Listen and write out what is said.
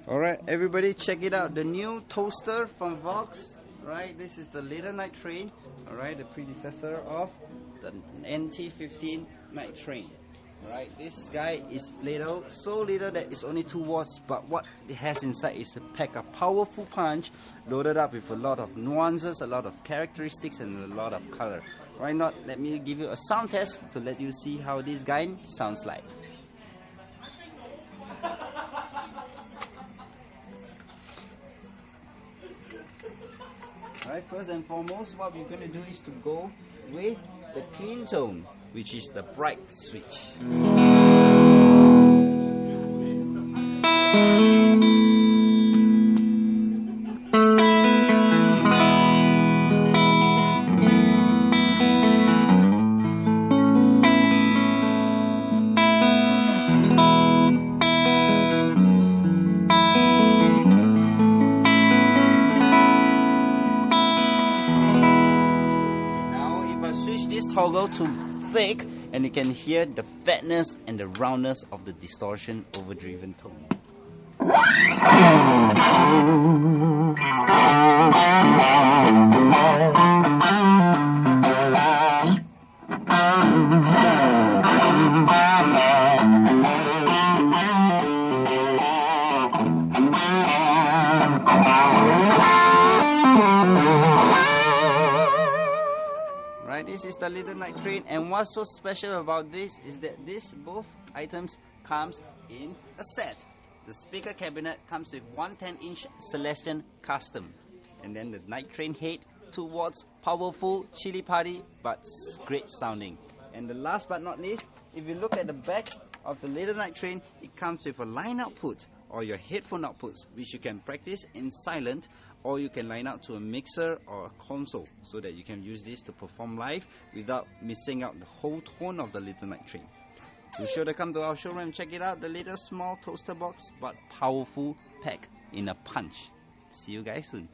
Alright, everybody check it out. The new toaster from Vox. Right, this is the Little Night Train. Alright, the predecessor of the NT15 Night Train. Alright, this guy is little, so little that it's only 2 watts, but what it has inside is a pack of powerful punch, loaded up with a lot of nuances, a lot of characteristics, and a lot of color. Why not? Let me give you a sound test to let you see how this guy sounds like. Alright, first and foremost, what we're going to do is to go with the clean tone, which is the bright switch. Switch this toggle to thick, and you can hear the fatness and the roundness of the distortion overdriven tone. This is the Little Night Train, and what's so special about this is that both items comes in a set. The speaker cabinet comes with one 10-inch Celestion Custom, and then the Night Train head, 2 watts, powerful, chili party, but great sounding. And the last but not least, if you look at the back of the Little Night Train, it comes with a line output or your headphone outputs, which you can practice in silent, or you can line out to a mixer or a console, so that you can use this to perform live without missing out the whole tone of the Little Night Train. Be sure to come to our showroom and check it out, the little small toaster box but powerful pack in a punch. See you guys soon.